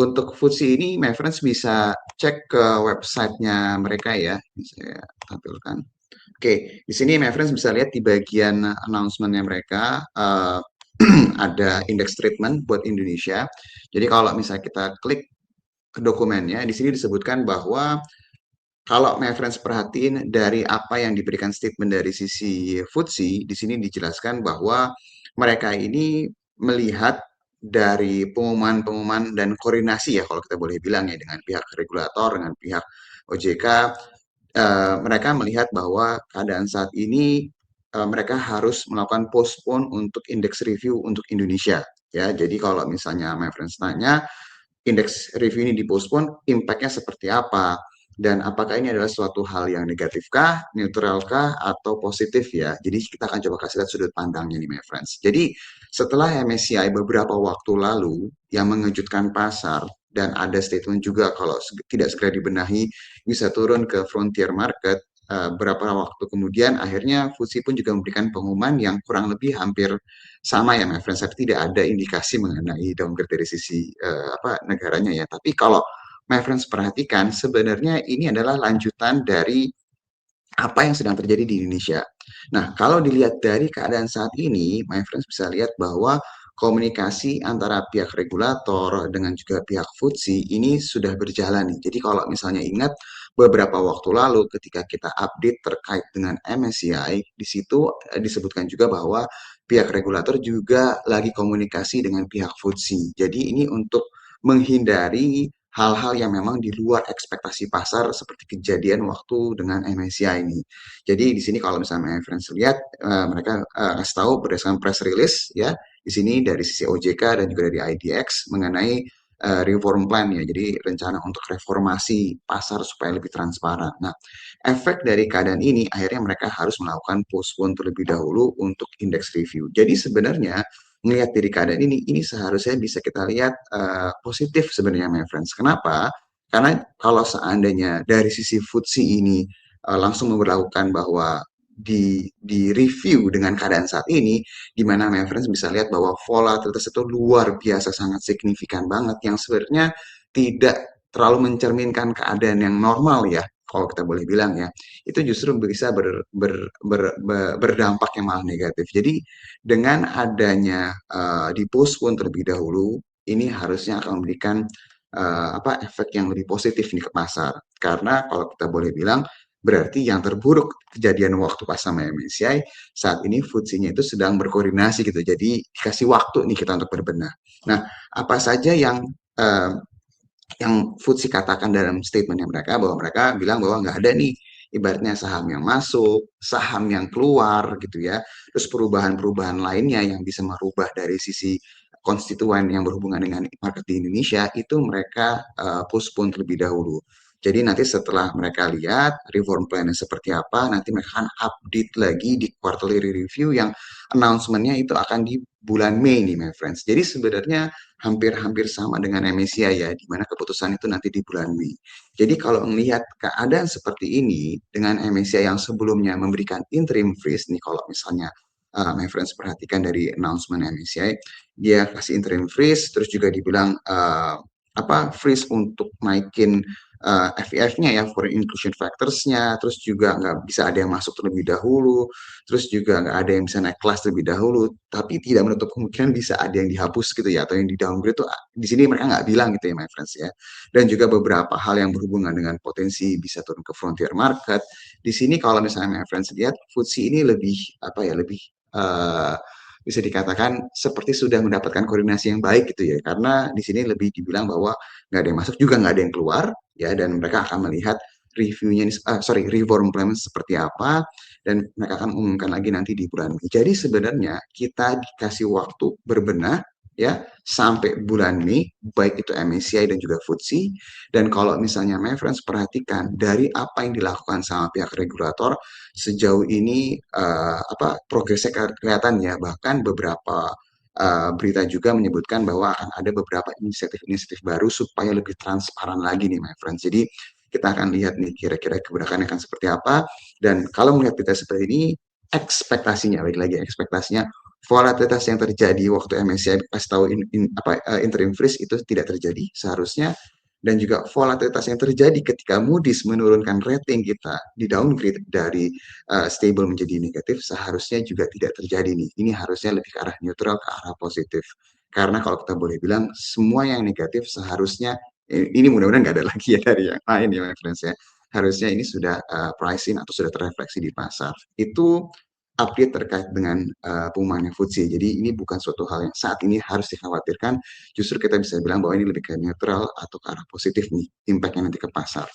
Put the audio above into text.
Untuk FTSE ini, my friends bisa cek ke websitenya mereka ya. Ini saya tampilkan. Oke, di sini my friends bisa lihat di bagian announcement-nya mereka ada index treatment buat Indonesia. Jadi kalau misalnya kita klik ke dokumennya, di sini disebutkan bahwa kalau my friends perhatiin dari apa yang diberikan statement dari sisi FTSE, di sini dijelaskan bahwa mereka ini melihat dari pengumuman-pengumuman dan koordinasi ya kalau kita boleh bilang ya dengan pihak regulator, dengan pihak OJK, mereka melihat bahwa keadaan saat ini mereka harus melakukan postpone untuk indeks review untuk Indonesia ya. Jadi kalau misalnya my friends tanya indeks review ini dipospon, impact-nya seperti apa? Dan apakah ini adalah suatu hal yang negatifkah, neutralkah, atau positif ya? Jadi kita akan coba kasih lihat sudut pandangnya nih, my friends. Jadi setelah MSCI beberapa waktu lalu yang mengejutkan pasar, dan ada statement juga kalau tidak segera dibenahi bisa turun ke frontier market, berapa waktu kemudian akhirnya FTSE pun juga memberikan pengumuman yang kurang lebih hampir sama ya, my friends. Tapi tidak ada indikasi mengenai downgrade dari sisi negaranya ya. Tapi kalau my friends perhatikan, sebenarnya ini adalah lanjutan dari apa yang sedang terjadi di Indonesia. Nah, kalau dilihat dari keadaan saat ini, my friends bisa lihat bahwa komunikasi antara pihak regulator dengan juga pihak FTSE ini sudah berjalan nih. Jadi kalau misalnya ingat beberapa waktu lalu ketika kita update terkait dengan MSCI, di situ disebutkan juga bahwa pihak regulator juga lagi komunikasi dengan pihak FTSE. Jadi ini untuk menghindari hal-hal yang memang di luar ekspektasi pasar seperti kejadian waktu dengan MSCI ini. Jadi di sini kalau misalnya friends lihat mereka kasih tahu berdasarkan press release ya di sini dari sisi OJK dan juga dari IDX mengenai reform plan ya. Jadi rencana untuk reformasi pasar supaya lebih transparan. Nah, efek dari keadaan ini akhirnya mereka harus melakukan postpone terlebih dahulu untuk index review. Jadi sebenarnya melihat dari keadaan ini seharusnya bisa kita lihat positif sebenarnya, my friends. Kenapa? Karena kalau seandainya dari sisi FTSE ini langsung memperlakukan bahwa di review dengan keadaan saat ini, di mana my friends bisa lihat bahwa volatilitas itu luar biasa sangat signifikan banget, yang sebenarnya tidak terlalu mencerminkan keadaan yang normal ya, kalau kita boleh bilang ya, itu justru bisa berdampak yang malah negatif. Jadi dengan adanya dipospon terlebih dahulu, ini harusnya akan memberikan efek yang lebih positif nih ke pasar. Karena kalau kita boleh bilang, berarti yang terburuk kejadian waktu pas sama MSCI, saat ini FTSE-nya itu sedang berkoordinasi gitu. Jadi dikasih waktu nih kita untuk berbenah. Nah, apa saja yang FTSE katakan dalam statementnya mereka, bahwa mereka bilang bahwa nggak ada nih ibaratnya saham yang masuk, saham yang keluar gitu ya, terus perubahan-perubahan lainnya yang bisa merubah dari sisi konstituen yang berhubungan dengan market di Indonesia itu mereka postpone terlebih dahulu. Jadi nanti setelah mereka lihat reform plan-nya seperti apa, nanti mereka akan update lagi di quarterly review yang announcement-nya itu akan di bulan Mei nih, my friends. Jadi sebenarnya hampir-hampir sama dengan MSCI ya, di mana keputusan itu nanti di bulan Mei. Jadi kalau melihat keadaan seperti ini dengan MSCI yang sebelumnya memberikan interim freeze nih, kalau misalnya my friends perhatikan dari announcement MSCI, dia kasih interim freeze, terus juga dibilang freeze untuk naikin FIF-nya ya, foreign inclusion factors-nya, terus juga nggak bisa ada yang masuk terlebih dahulu, terus juga nggak ada yang bisa naik kelas terlebih dahulu, tapi tidak menutup kemungkinan bisa ada yang dihapus gitu ya, atau yang di downgrade tuh di sini mereka nggak bilang gitu ya, my friends ya. Dan juga beberapa hal yang berhubungan dengan potensi bisa turun ke frontier market. Di sini kalau misalnya my friends lihat, FTSE ini lebih lebih uh, bisa dikatakan seperti sudah mendapatkan koordinasi yang baik gitu ya, karena di sini lebih dibilang bahwa nggak ada yang masuk juga nggak ada yang keluar ya, dan mereka akan melihat reviewnya ini, reform plan seperti apa, dan mereka akan umumkan lagi nanti di bulan Mei. Jadi sebenarnya kita dikasih waktu berbenah ya sampai bulan Mei, baik itu MSCI dan juga FTSE. Dan kalau misalnya my friends perhatikan dari apa yang dilakukan sama pihak regulator sejauh ini progresnya kelihatan ya, bahkan beberapa berita juga menyebutkan bahwa akan ada beberapa inisiatif-inisiatif baru supaya lebih transparan lagi nih, my friends. Jadi kita akan lihat nih kira-kira kebijakannya akan seperti apa. Dan kalau melihat berita seperti ini, ekspektasinya, baik lagi ekspektasinya volatilitas yang terjadi waktu MSCI kasih tahu interim freeze itu tidak terjadi seharusnya, dan juga volatilitas yang terjadi ketika Moody's menurunkan rating kita di downgrade dari stable menjadi negatif seharusnya juga tidak terjadi nih. Ini harusnya lebih ke arah neutral, ke arah positif. Karena kalau kita boleh bilang semua yang negatif seharusnya ini mudah-mudahan nggak ada lagi ya dari yang lain ya, my friends ya. Harusnya ini sudah pricing atau sudah terrefleksi di pasar. Itu update terkait dengan pengumuman FTSE. Jadi ini bukan suatu hal yang saat ini harus dikhawatirkan. Justru kita bisa bilang bahwa ini lebih ke netral atau ke arah positif nih, impact-nya nanti ke pasar.